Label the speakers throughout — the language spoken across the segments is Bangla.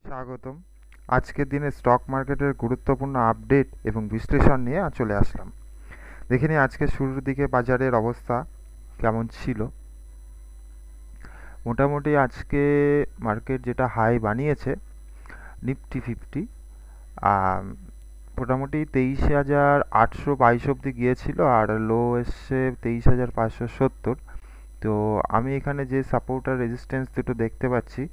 Speaker 1: স্বাগতম। আজকের দিনে স্টক মার্কেটের গুরুত্বপূর্ণ আপডেট এবং বিশ্লেষণ নিয়ে চলে আসলাম। দেখে নিই আজকে শুরুর দিকে বাজারের অবস্থা কেমন ছিল। মোটামুটি আজকে মার্কেট যেটা হাই বানিয়েছে, নিফটি 50 মোটামুটি 23,822 অবধি গিয়েছিল, আর লো এসছে 23,570। তো আমি এখানে যে সাপোর্ট আর রেজিস্ট্যান্স দুটো দেখতে পাচ্ছি,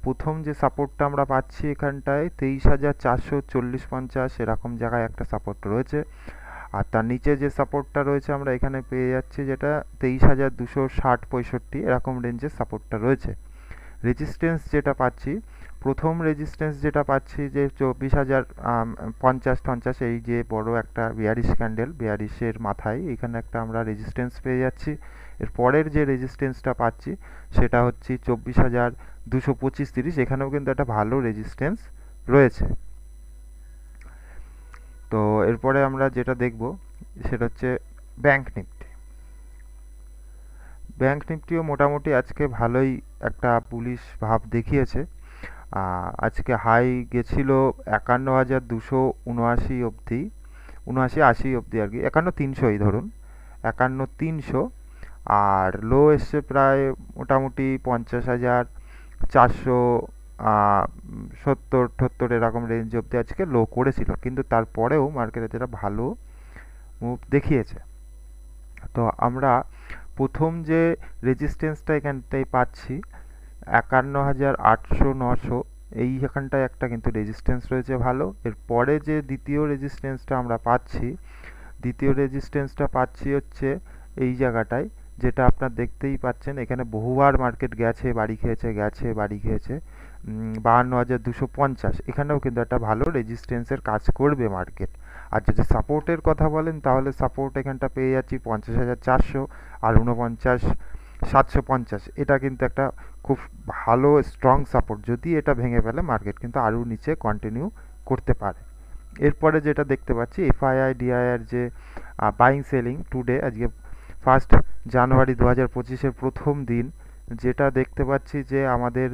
Speaker 1: প্রথম যে সাপোর্টটা আমরা পাচ্ছি এখানটায় 23,440-50 এরকম জায়গায় একটা সাপোর্ট রয়েছে। আর তার নিচে যে সাপোর্টটা রয়েছে আমরা এখানে পেয়ে যাচ্ছি, যেটা 23,260-65 এরকম রেঞ্জের সাপোর্টটা রয়েছে। রেজিস্ট্যান্স যেটা পাচ্ছি, প্রথম রেজিস্ট্যান্স যেটা পাচ্ছি যে 24,050-50, এই যে বড় একটা বিয়ারিশ ক্যান্ডেল, বিয়ারিশের মাথায় এখানে একটা আমরা রেজিস্ট্যান্স পেয়ে যাচ্ছি। এর পরের যে রেজিস্ট্যান্সটা পাচ্ছি সেটা হচ্ছে 24,225-30, এখানেও কিন্তু একটা ভালো রেজিস্ট্যান্স রয়েছে। তো এরপরে আমরা যেটা দেখব সেটা হচ্ছে ব্যাংক নিফটি। ব্যাংক নিফটিও মোটামুটি আজকে ভালোই একটা বুলিশ ভাব দেখিয়েছে। আজকে হাই গেছিল 51,279 অবধি, 79-80 অবধি আর কি, 51,300 ধরুন, 51,300। আর লো এসছে প্রায় মোটামুটি 50,400 70-78 এরকম রেঞ্জ অবধি আজকে লো করেছিল, কিন্তু তারপরেও মার্কেটে যেটা ভালো মুভ দেখিয়েছে। তো আমরা প্রথম যে রেজিস্ট্যান্সটা এখানটায় পাচ্ছি 51,800-900, এই এখানটায় একটা কিন্তু রেজিস্ট্যান্স রয়েছে ভালো। এর পরে যে দ্বিতীয় রেজিস্ট্যান্সটা আমরা পাচ্ছি, দ্বিতীয় রেজিস্ট্যান্সটা পাচ্ছি হচ্ছে এই জায়গাটায়, যেটা আপনার দেখতেই পাচ্ছেন। এখানে বহুবার মার্কেট গেছে, বাড়ি খেয়েছে, গেছে, বাড়ি খেয়েছে। 52,250, এখানেও কিন্তু একটা ভালো রেজিস্ট্যান্সের কাজ করবে মার্কেট। আর যদি সাপোর্টের কথা বলেন, তাহলে সাপোর্ট এখানটা পেয়ে যাচ্ছি 50,400 আর 49,750। এটা কিন্তু একটা খুব ভালো স্ট্রং সাপোর্ট, যদি এটা ভেঙে ফেলে মার্কেট কিন্তু আরও নিচে কন্টিনিউ করতে পারে। এরপরে যেটা দেখতে পাচ্ছি, এফআইআই ডিআইআর যে বাইং সেলিং টুডে, আজকে 1 জানুয়ারি 2025-এর প্রথম দিন, যেটা দেখতে পাচ্ছি যে আমাদের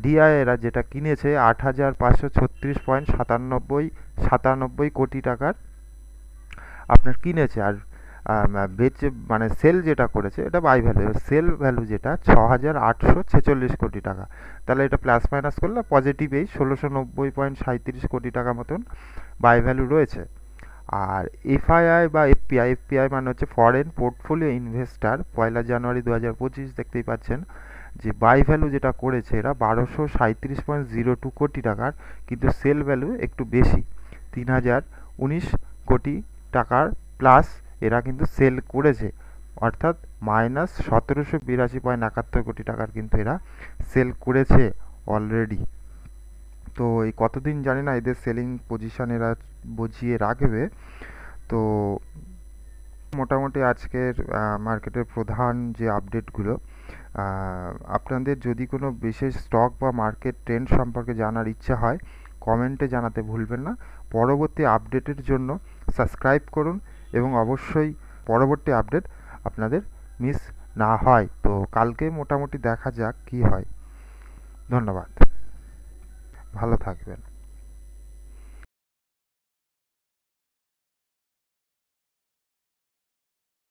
Speaker 1: ডিআইএরা যেটা কিনেছে 8,536.97 কোটি টাকার আপনার কিনেছে। আর বেচে মানে সেল যেটা করেছে এটা বাই ভ্যালু, সেল ভ্যালু যেটা 6,846 কোটি টাকা। তাহলে এটা প্লাস মাইনাস করলে পজিটিভেই 1,690.37 কোটি টাকা মতন বাই ভ্যালু রয়েছে। আর এফআইআই বা এফপিআই, এফপিআই মানে হচ্ছে ফরেন পোর্টফোলিও ইনভেস্টার, 1 জানুয়ারি 2025 দেখতেই পাচ্ছেন যে বাই ভ্যালু যেটা করেছে এরা 1,237.02 কোটি টাকার, কিন্তু সেল ভ্যালু একটু বেশি, 3,019 কোটি টাকার প্লাস এরা কিন্তু সেল করেছে, অর্থাৎ -1,782.71 কোটি টাকার কিন্তু এরা সেল করেছে অলরেডি। তো এই কতদিন জানি না এদের সেলিং পজিশন এরা বুঝিয়ে রাখবে। তো মোটামুটি আজকের মার্কেটের প্রধান যে আপডেটগুলো, আপনাদের যদি কোনো বিশেষ স্টক বা মার্কেট ট্রেন্ড সম্পর্কে জানার ইচ্ছা হয়, কমেন্টে জানাতে ভুলবেন না। পরবর্তী আপডেটের জন্য সাবস্ক্রাইব করুন এবং অবশ্যই পরবর্তী আপডেট আপনাদের মিস না হয়। তো কালকে মোটামুটি দেখা যাক কি হয়। ধন্যবাদ, ভালো থাকবেন।